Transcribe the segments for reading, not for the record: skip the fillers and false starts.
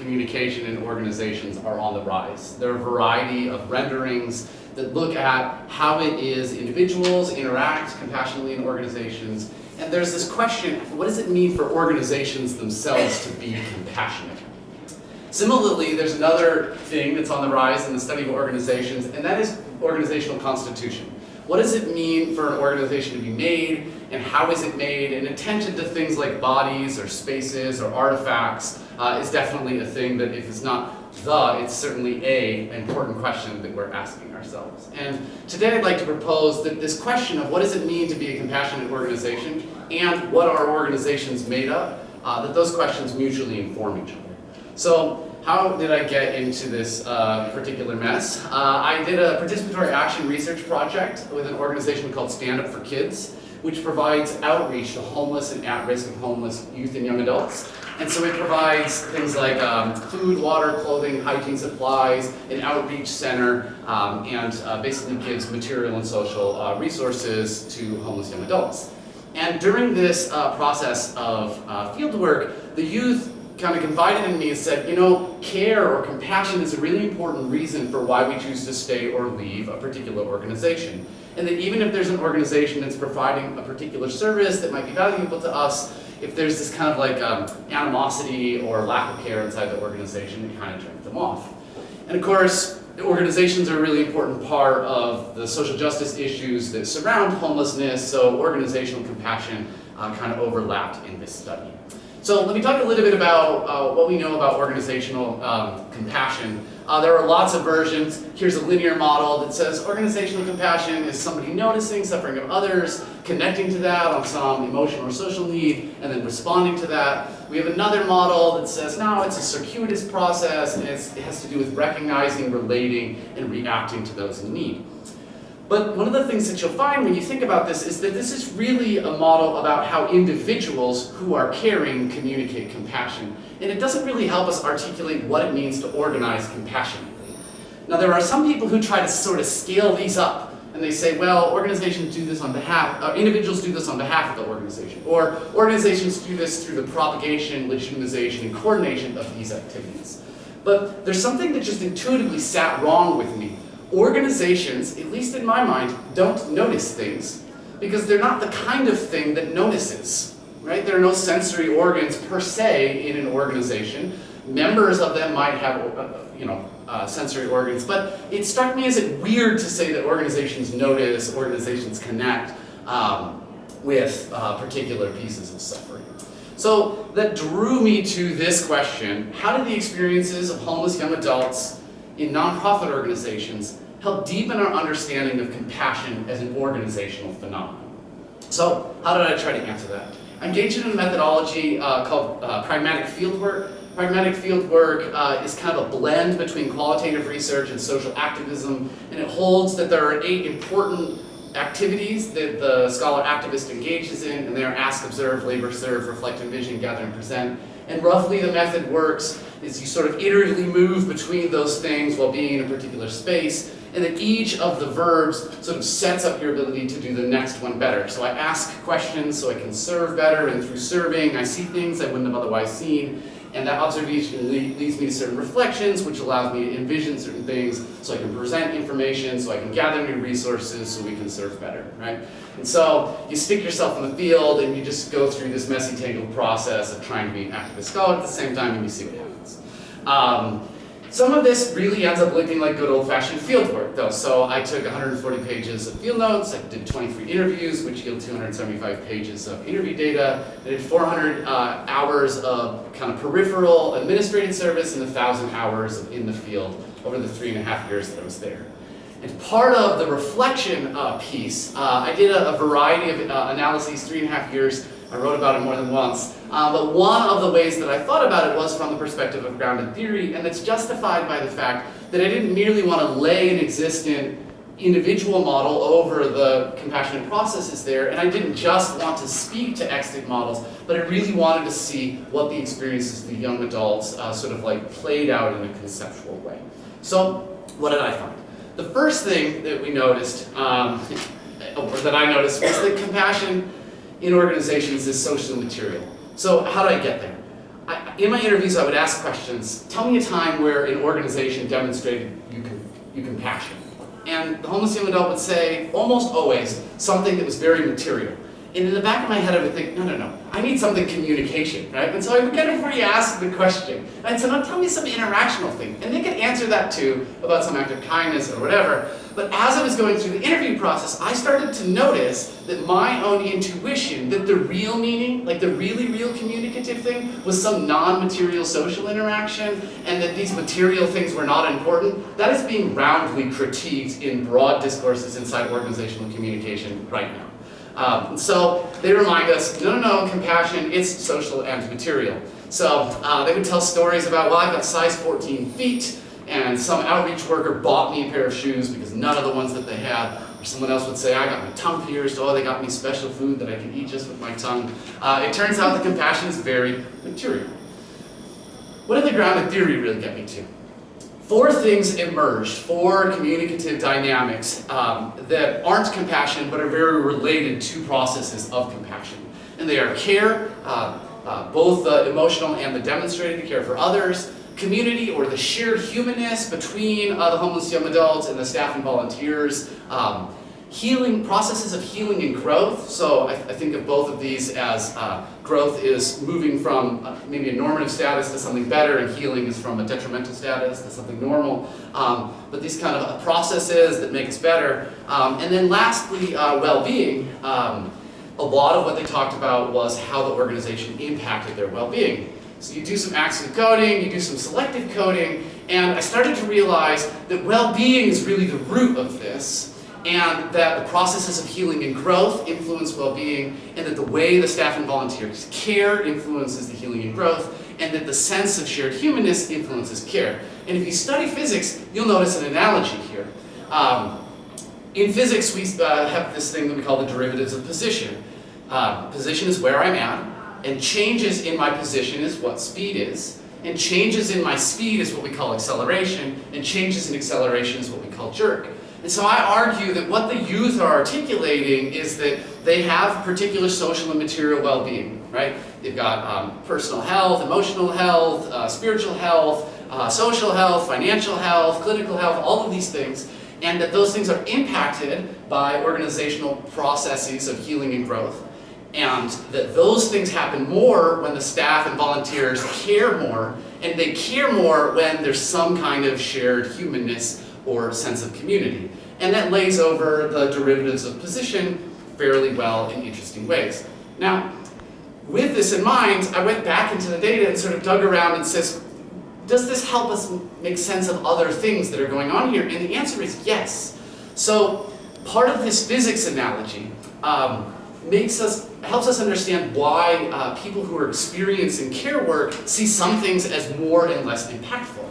communication in organizations are on the rise. There are a variety of renderings that look at how it is individuals interact compassionately in organizations. And there's this question, what does it mean for organizations themselves to be compassionate? Similarly, there's another thing that's on the rise in the study of organizations, and that is organizational constitution. What does it mean for an organization to be made, and how is it made? And attention to things like bodies or spaces or artifacts is definitely a thing that, if it's not it's certainly an important question that we're asking ourselves. And today I'd like to propose that this question of what does it mean to be a compassionate organization and what are organizations made of, that those questions mutually inform each other. So how did I get into this particular mess? I did a participatory action research project with an organization called Stand Up for Kids, which provides outreach to homeless and at-risk of homeless youth and young adults. And so it provides things like food, water, clothing, hygiene supplies, an outreach center, and basically gives material and social resources to homeless young adults. And during this process of field work, the youth kind of confided in me and said, you know, care or compassion is a really important reason for why we choose to stay or leave a particular organization. And that even if there's an organization that's providing a particular service that might be valuable to us, if there's this kind of like animosity or lack of care inside the organization, it kind of turns them off. And of course, organizations are a really important part of the social justice issues that surround homelessness, so organizational compassion kind of overlapped in this study. So let me talk a little bit about what we know about organizational compassion. There are lots of versions. Here's a linear model that says organizational compassion is somebody noticing suffering of others, connecting to that on some emotional or social need, and then responding to that. We have another model that says, no, it's a circuitous process, and it has to do with recognizing, relating, and reacting to those in need. But one of the things that you'll find when you think about this is that this is really a model about how individuals who are caring communicate compassion. And it doesn't really help us articulate what it means to organize compassionately. Now, there are some people who try to sort of scale these up. And they say, well, organizations do this on behalf, individuals do this on behalf of the organization. Or organizations do this through the propagation, legitimization, and coordination of these activities. But there's something that just intuitively sat wrong with me. Organizations, at least in my mind, don't notice things because they're not the kind of thing that notices, right? There are no sensory organs per se in an organization. Members of them might have, sensory organs, but it struck me as weird to say that organizations notice, organizations connect with particular pieces of suffering. So that drew me to this question: how do the experiences of homeless young adults in nonprofit organizations help deepen our understanding of compassion as an organizational phenomenon? So how did I try to answer that? I engaged in a methodology called pragmatic fieldwork. Pragmatic fieldwork is kind of a blend between qualitative research and social activism, and it holds that there are 8 important activities that the scholar activist engages in, and they are ask, observe, labor, serve, reflect, envision, gather, and present. And roughly the method works is you sort of iteratively move between those things while being in a particular space, and that each of the verbs sort of sets up your ability to do the next one better. So I ask questions so I can serve better, and through serving I see things I wouldn't have otherwise seen, and that observation leads me to certain reflections, which allows me to envision certain things so I can present information, so I can gather new resources so we can serve better, right? And so you stick yourself in the field and you just go through this messy, tangled process of trying to be an activist scholar at the same time, and you see what happens. Some of this really ends up looking like good old-fashioned field work, though. So I took 140 pages of field notes, I did 23 interviews, which yield 275 pages of interview data. I did 400 hours of kind of peripheral administrative service and 1,000 hours of in the field over the 3.5 years that I was there. And part of the reflection piece, I did a variety of analyses, 3.5 years. I wrote about it more than once. But one of the ways that I thought about it was from the perspective of grounded theory, and that's justified by the fact that I didn't merely want to lay an existent individual model over the compassionate processes there, and I didn't just want to speak to extant models, but I really wanted to see what the experiences of the young adults sort of like played out in a conceptual way. So what did I find? The first thing that we noticed, or that I noticed, was that compassion in organizations is social material. So how did I get there? in my interviews, I would ask questions. Tell me a time where an organization demonstrated you compassion. And the homeless young adult would say, almost always, something that was very material. And in the back of my head, I would think, no, I need something communication, right? And so I would kind of re-ask the question. And so now tell me some interactional thing. And they could answer that too, about some act of kindness or whatever. But as I was going through the interview process, I started to notice that my own intuition, that the real meaning, like the really real communicative thing, was some non-material social interaction, and that these material things were not important. That is being roundly critiqued in broad discourses inside organizational communication right now. So they remind us, no, compassion, it's social and material. So they would tell stories about, well, I've got size 14 feet, and some outreach worker bought me a pair of shoes because none of the ones that they had. Or someone else would say, I got my tongue pierced, oh, they got me special food that I can eat just with my tongue. It turns out that compassion is very material. What did the grounded theory really get me to? 4 things emerged, 4 communicative dynamics that aren't compassion but are very related to processes of compassion. And they are care, both the emotional and the demonstrated care for others, community or the shared humanness between the homeless young adults and the staff and volunteers, healing, processes of healing and growth. So I think of both of these as growth is moving from maybe a normative status to something better, and healing is from a detrimental status to something normal. But these kind of processes that make us better. And then lastly, well-being. A lot of what they talked about was how the organization impacted their well-being. So you do some accident coding, you do some selective coding, and I started to realize that well-being is really the root of this, and that the processes of healing and growth influence well-being, and that the way the staff and volunteers care influences the healing and growth, and that the sense of shared humanness influences care. And if you study physics, you'll notice an analogy here. In physics, we have this thing that we call the derivatives of position. Position is where I'm at, and changes in my position is what speed is, and changes in my speed is what we call acceleration, and changes in acceleration is what we call jerk. And so I argue that what the youth are articulating is that they have particular social and material well-being, right? They've got personal health, emotional health, spiritual health, social health, financial health, clinical health, all of these things, and that those things are impacted by organizational processes of healing and growth. And that those things happen more when the staff and volunteers care more, and they care more when there's some kind of shared humanness or sense of community. And that lays over the derivatives of position fairly well in interesting ways. Now, with this in mind, I went back into the data and sort of dug around and says, does this help us make sense of other things that are going on here? And the answer is yes. So part of this physics analogy helps us understand why people who are experiencing care work see some things as more and less impactful.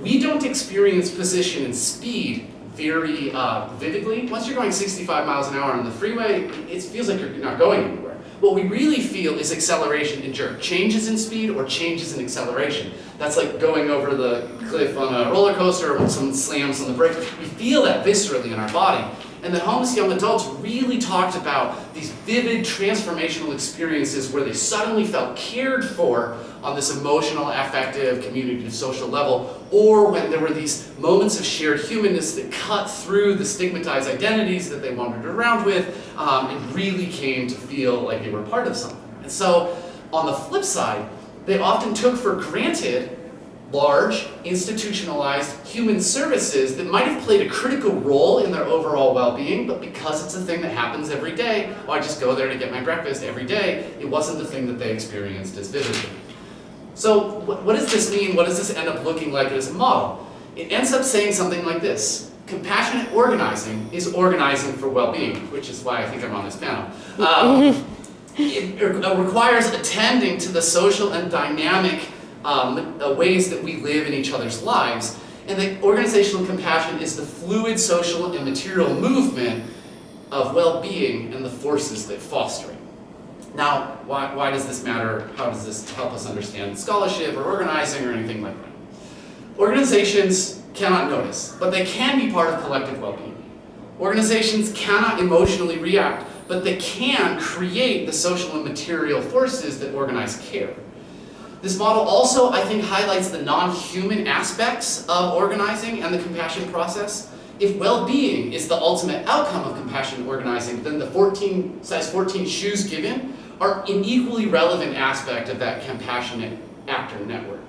We don't experience position and speed very vividly. Once you're going 65 miles an hour on the freeway, it feels like you're not going anywhere. What we really feel is acceleration and jerk. Changes in speed or changes in acceleration. That's like going over the cliff on a roller coaster or when someone slams on the brakes. We feel that viscerally in our body. And the homeless young adults really talked about these vivid transformational experiences where they suddenly felt cared for on this emotional, affective, communicative, social level, or when there were these moments of shared humanness that cut through the stigmatized identities that they wandered around with and really came to feel like they were part of something. And so, on the flip side, they often took for granted large, institutionalized human services that might have played a critical role in their overall well-being, but because it's a thing that happens every day, oh, I just go there to get my breakfast every day, it wasn't the thing that they experienced as vividly. So what does this mean? What does this end up looking like as a model? It ends up saying something like this. Compassionate organizing is organizing for well-being, which is why I think I'm on this panel. It requires attending to the social and dynamic ways that we live in each other's lives, and that organizational compassion is the fluid social and material movement of well-being and the forces that foster it. Now, why does this matter? How does this help us understand scholarship or organizing or anything like that? Organizations cannot notice, but they can be part of collective well-being. Organizations cannot emotionally react, but they can create the social and material forces that organize care. This model also, I think, highlights the non-human aspects of organizing and the compassion process. If well-being is the ultimate outcome of compassionate organizing, then the size 14 shoes given are an equally relevant aspect of that compassionate actor network.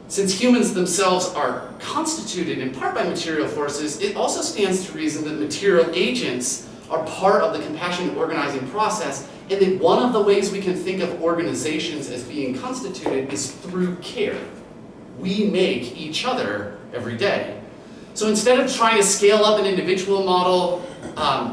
Since humans themselves are constituted in part by material forces, it also stands to reason that material agents are part of the compassionate organizing process, and that one of the ways we can think of organizations as being constituted is through care. We make each other every day. So instead of trying to scale up an individual model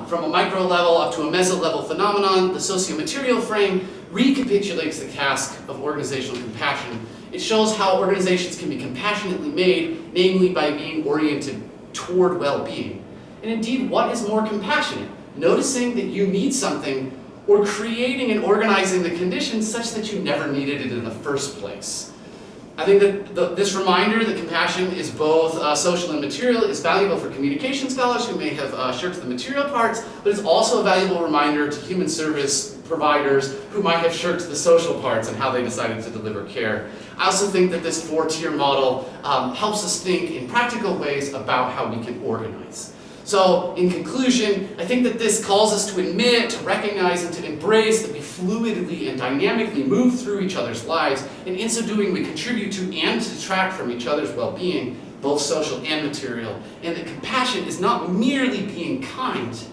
from a micro level up to a meso-level phenomenon, the socio-material frame recapitulates the task of organizational compassion. It shows how organizations can be compassionately made, namely by being oriented toward well-being. And indeed, what is more compassionate? Noticing that you need something, or creating and organizing the conditions such that you never needed it in the first place. I think that this reminder that compassion is both social and material is valuable for communication scholars who may have shirked the material parts, but it's also a valuable reminder to human service providers who might have shirked the social parts and how they decided to deliver care. I also think that this 4-tier model helps us think in practical ways about how we can organize. So, in conclusion, I think that this calls us to admit, to recognize, and to embrace that we fluidly and dynamically move through each other's lives, and in so doing we contribute to and detract from each other's well-being, both social and material, and that compassion is not merely being kind,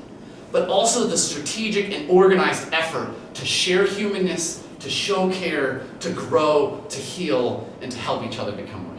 but also the strategic and organized effort to share humanness, to show care, to grow, to heal, and to help each other become more